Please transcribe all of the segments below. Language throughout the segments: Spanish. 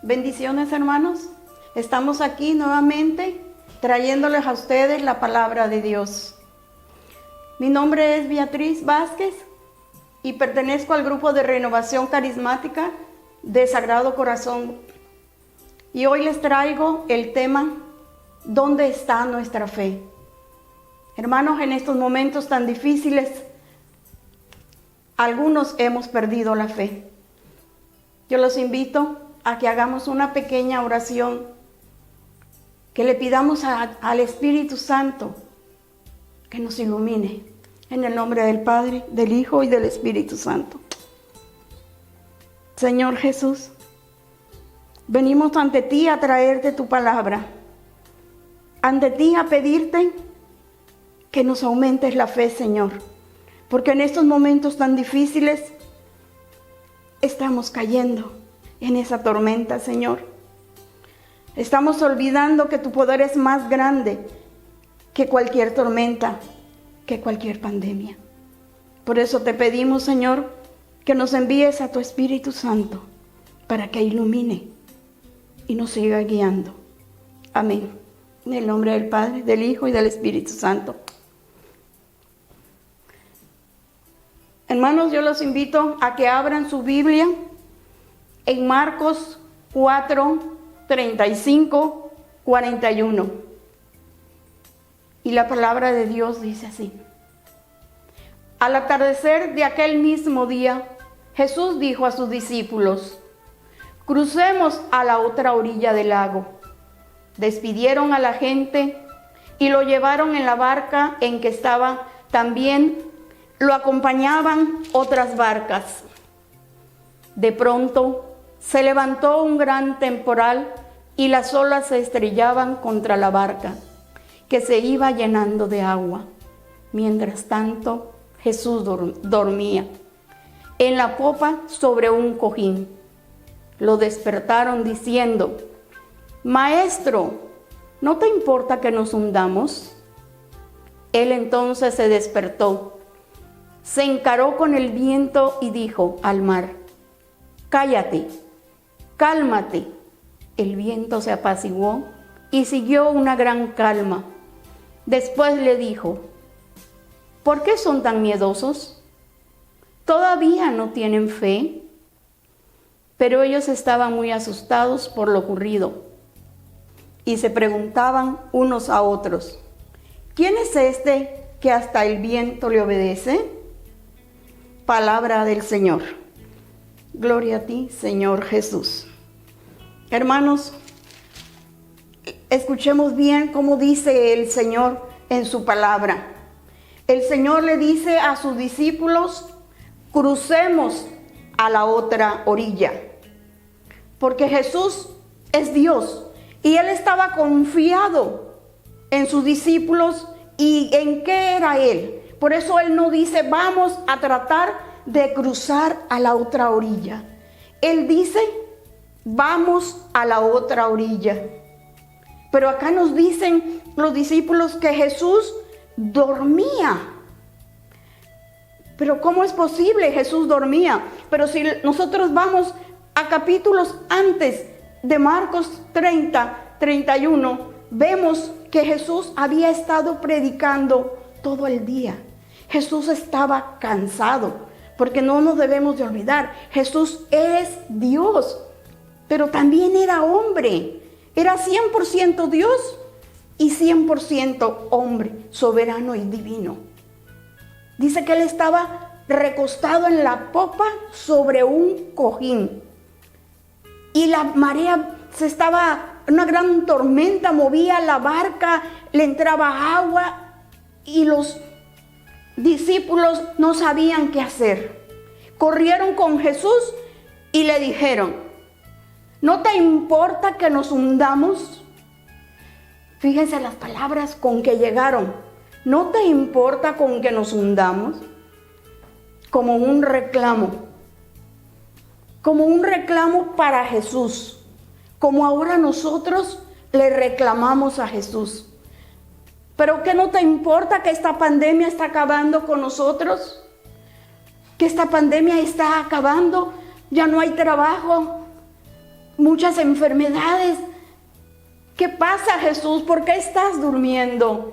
Bendiciones, hermanos. Estamos aquí nuevamente trayéndoles a ustedes la palabra de Dios. Mi nombre es Beatriz Vázquez y pertenezco al grupo de renovación carismática de Sagrado Corazón. Y hoy les traigo el tema, ¿dónde está nuestra fe? Hermanos, en estos momentos tan difíciles, algunos hemos perdido la fe. Yo los invito a que hagamos una pequeña oración, que le pidamos al Espíritu Santo que nos ilumine. En el nombre del Padre, del Hijo y del Espíritu Santo. Señor Jesús, venimos ante ti a traerte tu palabra. Ante ti a pedirte que nos aumentes la fe, Señor. Porque en estos momentos tan difíciles estamos cayendo en esa tormenta, Señor. Estamos olvidando que tu poder es más grande que cualquier tormenta, que cualquier pandemia. Por eso te pedimos, Señor, que nos envíes a tu Espíritu Santo para que ilumine y nos siga guiando. Amén. En el nombre del Padre, del Hijo y del Espíritu Santo. Hermanos, yo los invito a que abran su Biblia en Marcos 4, 35, 41. Y la palabra de Dios dice así. Al atardecer de aquel mismo día, Jesús dijo a sus discípulos: crucemos a la otra orilla del lago. Despidieron a la gente y lo llevaron en la barca en que estaba. También lo acompañaban otras barcas. De pronto se levantó un gran temporal y las olas se estrellaban contra la barca, que se iba llenando de agua. Mientras tanto, Jesús dormía en la popa sobre un cojín. Lo despertaron diciendo: Maestro, ¿no te importa que nos hundamos? Él entonces se despertó, se encaró con el viento y dijo al mar: cállate, cálmate. El viento se apaciguó y siguió una gran calma. Después le dijo: ¿por qué son tan miedosos? ¿Todavía no tienen fe? Pero ellos estaban muy asustados por lo ocurrido y se preguntaban unos a otros: ¿quién es este que hasta el viento le obedece? Palabra del Señor. Gloria a ti, Señor Jesús. Hermanos, escuchemos bien cómo dice el Señor en su palabra. El Señor le dice a sus discípulos: crucemos a la otra orilla. Porque Jesús es Dios y Él estaba confiado en sus discípulos y en qué era Él. Por eso Él no dice: vamos a tratar de cruzar a la otra orilla. Él dice: vamos a la otra orilla. Pero acá nos dicen los discípulos que Jesús dormía. Pero ¿cómo es posible? Jesús dormía. Pero si nosotros vamos a capítulos antes de Marcos 30, 31, vemos que Jesús había estado predicando todo el día. Jesús estaba cansado, porque no nos debemos de olvidar, Jesús es Dios, pero también era hombre. Era 100% Dios y 100% hombre, soberano y divino. Dice que Él estaba recostado en la popa sobre un cojín. Y la marea una gran tormenta movía la barca, le entraba agua y los discípulos no sabían qué hacer. Corrieron con Jesús y le dijeron: ¿no te importa que nos hundamos? Fíjense las palabras con que llegaron. ¿No te importa con que nos hundamos? Como un reclamo. Como un reclamo para Jesús. Como ahora nosotros le reclamamos a Jesús. ¿Pero qué no te importa que esta pandemia está acabando con nosotros? Que esta pandemia está acabando, ya no hay trabajo, muchas enfermedades. ¿Qué pasa, Jesús? ¿Por qué estás durmiendo?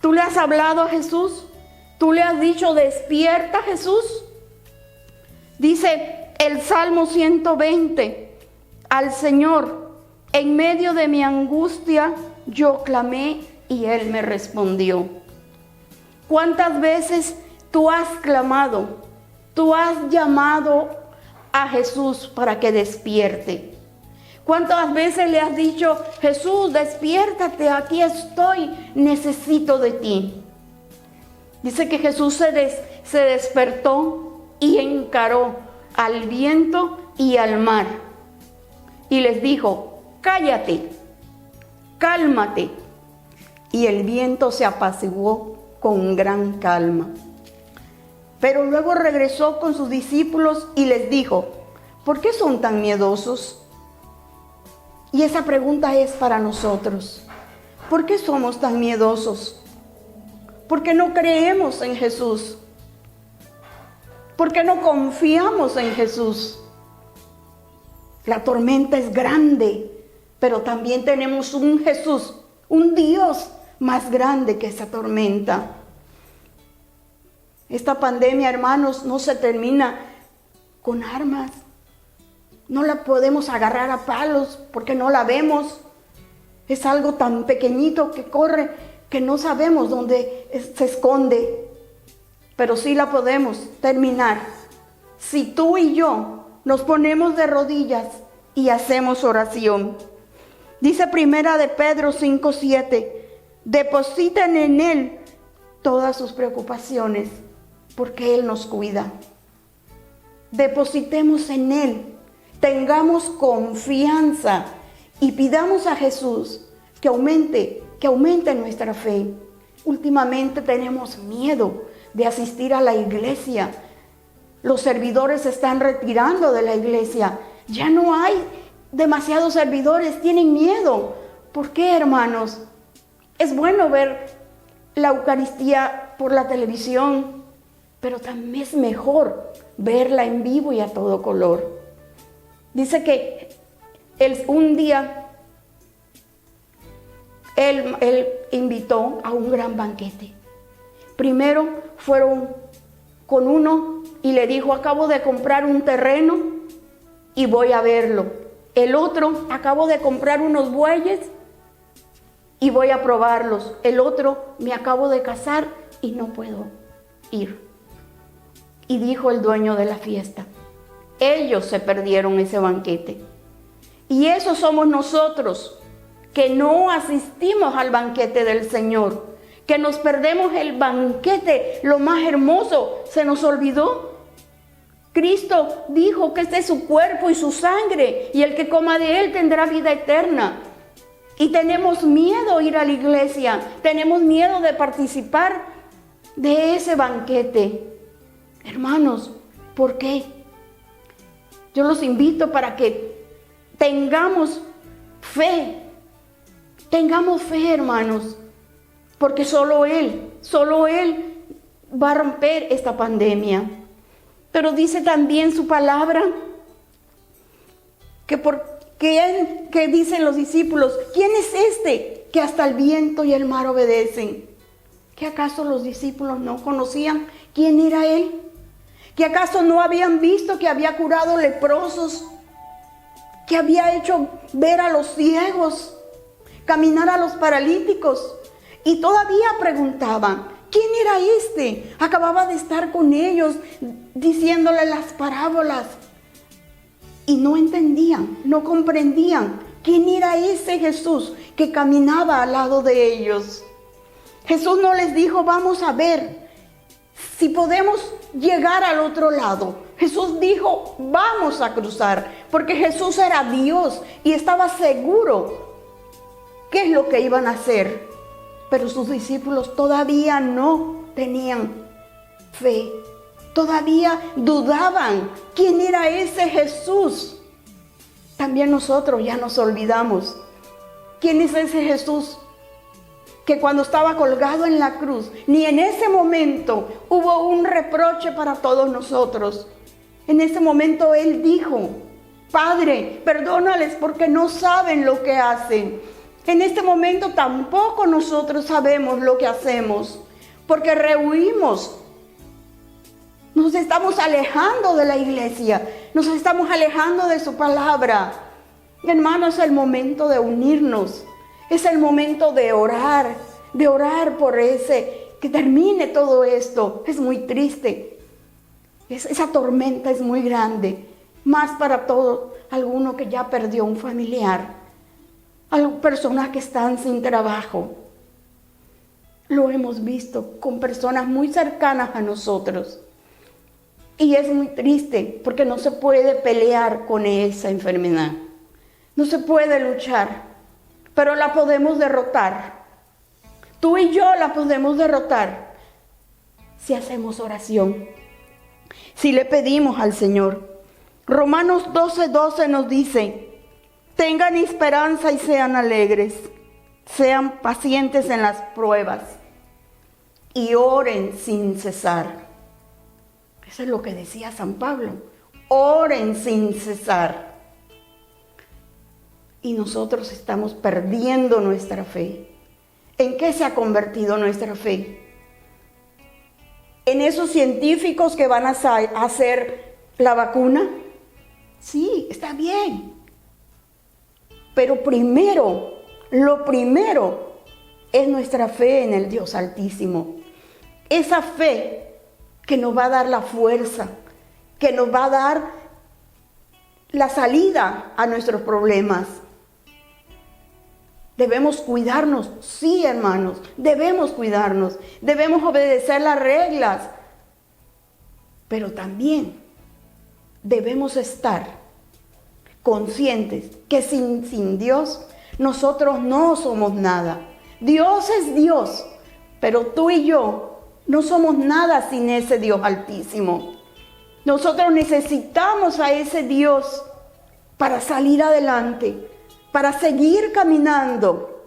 ¿Tú le has hablado a Jesús? ¿Tú le has dicho, despierta, Jesús? Dice el Salmo 120, al Señor, en medio de mi angustia, yo clamé y Él me respondió. ¿Cuántas veces tú has clamado? Tú has llamado a Jesús para que despierte. ¿Cuántas veces le has dicho, Jesús, despiértate, aquí estoy, necesito de ti? Dice que Jesús se despertó y encaró al viento y al mar. Y les dijo, cállate, cálmate. Y el viento se apaciguó con gran calma. Pero luego regresó con sus discípulos y les dijo, ¿por qué son tan miedosos? Y esa pregunta es para nosotros. ¿Por qué somos tan miedosos? ¿Por qué no creemos en Jesús? ¿Por qué no confiamos en Jesús? La tormenta es grande, pero también tenemos un Jesús, un Dios más grande que esa tormenta. Esta pandemia, hermanos, no se termina con armas. No la podemos agarrar a palos porque no la vemos. Es algo tan pequeñito que corre que no sabemos dónde se esconde. Pero sí la podemos terminar si tú y yo nos ponemos de rodillas y hacemos oración. Dice Primera de Pedro 5:7, depositen en Él todas sus preocupaciones porque Él nos cuida. Depositemos en Él. Tengamos confianza y pidamos a Jesús que aumente nuestra fe. Últimamente tenemos miedo de asistir a la iglesia. Los servidores se están retirando de la iglesia. Ya no hay demasiados servidores, tienen miedo. ¿Por qué, hermanos? Es bueno ver la Eucaristía por la televisión, pero también es mejor verla en vivo y a todo color. Dice que un día él invitó a un gran banquete. Primero fueron con uno y le dijo, acabo de comprar un terreno y voy a verlo. El otro, acabo de comprar unos bueyes y voy a probarlos. El otro, me acabo de casar y no puedo ir. Y dijo el dueño de la fiesta, ellos se perdieron ese banquete. Y eso somos nosotros, que no asistimos al banquete del Señor, que nos perdemos el banquete, lo más hermoso, se nos olvidó. Cristo dijo que este es su cuerpo y su sangre, y el que coma de él tendrá vida eterna. Y tenemos miedo a ir a la iglesia, tenemos miedo de participar de ese banquete. Hermanos, ¿por qué? Yo los invito para que tengamos fe, hermanos, porque solo Él va a romper esta pandemia. Pero dice también su palabra que dicen los discípulos, ¿quién es este que hasta el viento y el mar obedecen? ¿Que acaso los discípulos no conocían quién era Él? ¿Que acaso no habían visto que había curado leprosos? ¿Que había hecho ver a los ciegos, caminar a los paralíticos? Y todavía preguntaban, ¿quién era este? Acababa de estar con ellos diciéndole las parábolas. Y no entendían, no comprendían quién era ese Jesús que caminaba al lado de ellos. Jesús no les dijo, vamos a ver si podemos llegar al otro lado. Jesús dijo, vamos a cruzar, porque Jesús era Dios y estaba seguro qué es lo que iban a hacer. Pero sus discípulos todavía no tenían fe, todavía dudaban quién era ese Jesús. También nosotros ya nos olvidamos quién es ese Jesús que cuando estaba colgado en la cruz, ni en ese momento hubo un reproche para todos nosotros. En ese momento Él dijo, Padre, perdónales porque no saben lo que hacen. En este momento tampoco nosotros sabemos lo que hacemos, porque rehuimos. Nos estamos alejando de la iglesia, nos estamos alejando de su palabra. Hermanos, es el momento de unirnos, es el momento de orar por que termine todo esto. Es muy triste, esa tormenta es muy grande, más para todo alguno que ya perdió un familiar, personas que están sin trabajo. Lo hemos visto con personas muy cercanas a nosotros. Y es muy triste porque no se puede pelear con esa enfermedad. No se puede luchar, pero la podemos derrotar. Tú y yo la podemos derrotar si hacemos oración, si le pedimos al Señor. Romanos 12:12 nos dice: tengan esperanza y sean alegres, sean pacientes en las pruebas y oren sin cesar. Eso es lo que decía San Pablo. Oren sin cesar. Y nosotros estamos perdiendo nuestra fe. ¿En qué se ha convertido nuestra fe? ¿En esos científicos que van a hacer la vacuna? Sí, está bien. Pero lo primero es nuestra fe en el Dios Altísimo. Esa fe que nos va a dar la fuerza, que nos va a dar la salida a nuestros problemas. Debemos cuidarnos, sí, hermanos, debemos cuidarnos, debemos obedecer las reglas, pero también debemos estar conscientes que sin Dios nosotros no somos nada. Dios es Dios, pero tú y yo no somos nada sin ese Dios Altísimo. Nosotros necesitamos a ese Dios para salir adelante, para seguir caminando,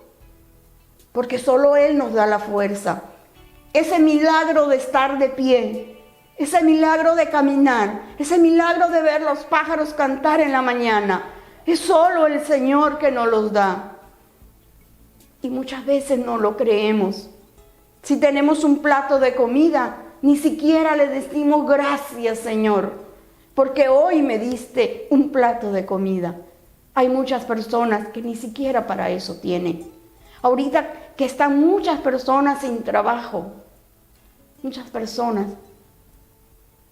porque solo Él nos da la fuerza. Ese milagro de estar de pie, ese milagro de caminar, ese milagro de ver los pájaros cantar en la mañana, es solo el Señor que nos los da. Y muchas veces no lo creemos. Si tenemos un plato de comida, ni siquiera le decimos gracias, Señor, porque hoy me diste un plato de comida. Hay muchas personas que ni siquiera para eso tienen. Ahorita que están muchas personas sin trabajo, muchas personas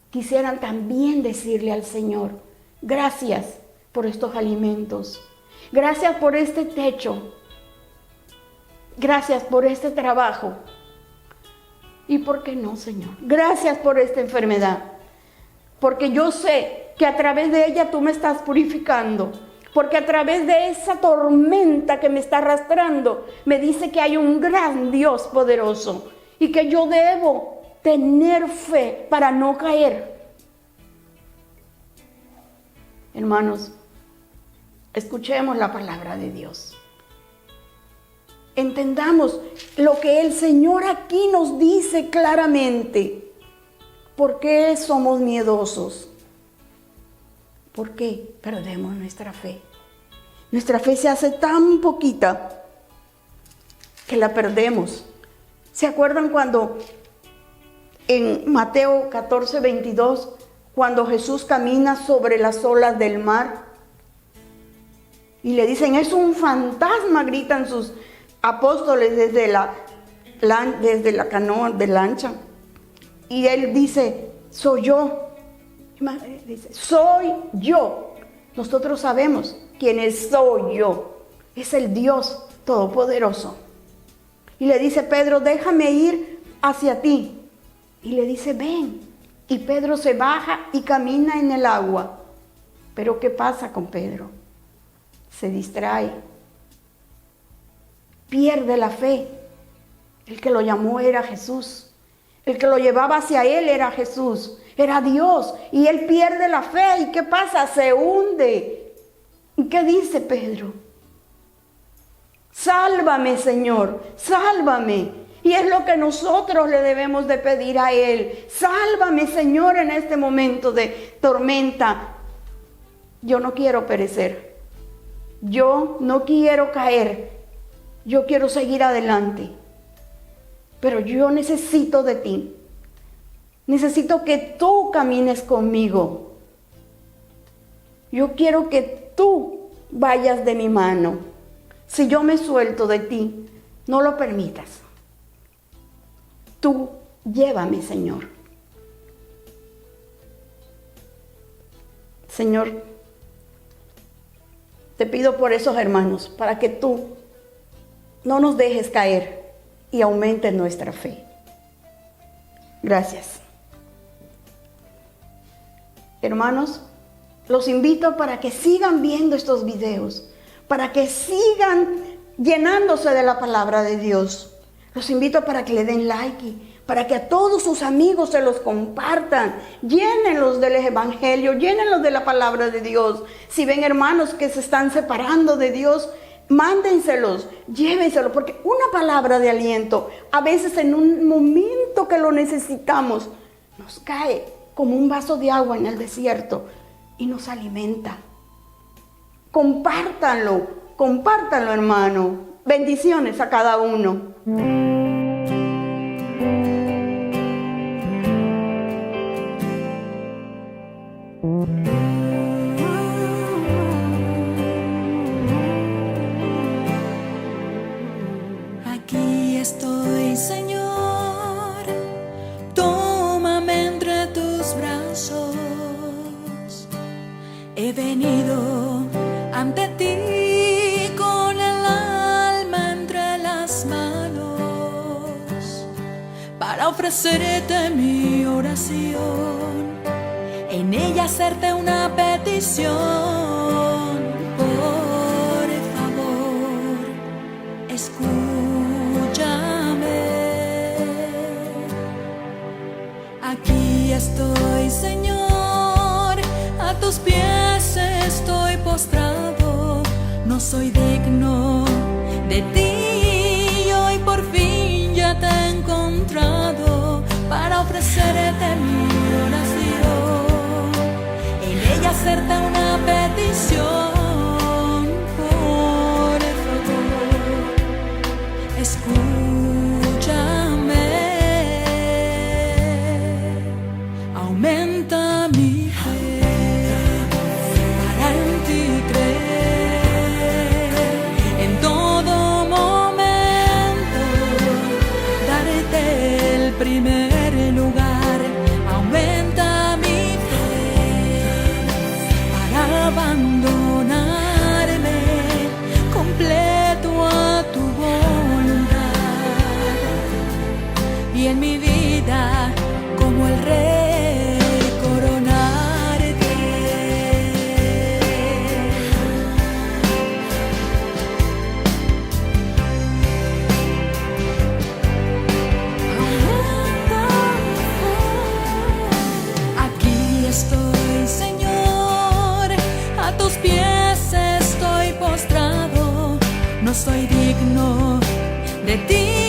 quisieran también decirle al Señor: gracias por estos alimentos, gracias por este techo, gracias por este trabajo. ¿Y por qué no, Señor? Gracias por esta enfermedad, porque yo sé que a través de ella tú me estás purificando, porque a través de esa tormenta que me está arrastrando, me dice que hay un gran Dios poderoso y que yo debo tener fe para no caer. Hermanos, escuchemos la palabra de Dios. Entendamos lo que el Señor aquí nos dice claramente. ¿Por qué somos miedosos? ¿Por qué perdemos nuestra fe? Nuestra fe se hace tan poquita que la perdemos. ¿Se acuerdan cuando en Mateo 14:22, cuando Jesús camina sobre las olas del mar? Y le dicen: es un fantasma, gritan sus apóstoles desde la canoa de lancha. Y él dice: soy yo. Dice: soy yo. Nosotros sabemos quién es soy yo. Es el Dios Todopoderoso. Y le dice: Pedro, déjame ir hacia ti. Y le dice: ven. Y Pedro se baja y camina en el agua. Pero ¿qué pasa con Pedro? Se distrae. Pierde la fe. El que lo llamó era Jesús. El que lo llevaba hacia él era Jesús. Era Dios. Y él pierde la fe. ¿Y qué pasa? Se hunde. ¿Y qué dice Pedro? Sálvame, Señor. Sálvame. Y es lo que nosotros le debemos de pedir a Él. Sálvame, Señor, en este momento de tormenta. yo no quiero perecer. Yo no quiero caer. Yo quiero seguir adelante. Pero yo necesito de ti. Necesito que tú camines conmigo. Yo quiero que tú vayas de mi mano. Si yo me suelto de ti, no lo permitas. Tú llévame, Señor. Señor, te pido por esos hermanos, para que tú no nos dejes caer y aumentes nuestra fe. Gracias. Hermanos, los invito para que sigan viendo estos videos, para que sigan llenándose de la palabra de Dios. Los invito para que le den like y para que a todos sus amigos se los compartan. Llénenlos del evangelio, llénenlos de la palabra de Dios. Si ven hermanos que se están separando de Dios, mándenselos, llévenselos, porque una palabra de aliento, a veces en un momento que lo necesitamos, nos cae como un vaso de agua en el desierto y nos alimenta. Compártanlo, compártanlo, hermano. Bendiciones a cada uno. Aquí estoy, Señor, tómame entre tus brazos. He venido ante ti con el alma entre las manos para ofrecerte mi oración, en ella hacerte una petición. Por favor, escúchame. Aquí estoy, Señor, a tus pies estoy postrado. No soy digno de ti y hoy por fin ya te he encontrado para ofrecerte mi oración, en ella hacerte una petición. Por favor, escúchame. Aumenta mi fe para en ti creer, en todo momento darte el primer lugar. Aumenta mi fe para abandonarme completo a tu voluntad, y en mi vida como el rey coronarte. Aquí estoy, Señor, a tus pies estoy postrado. No soy digno de ti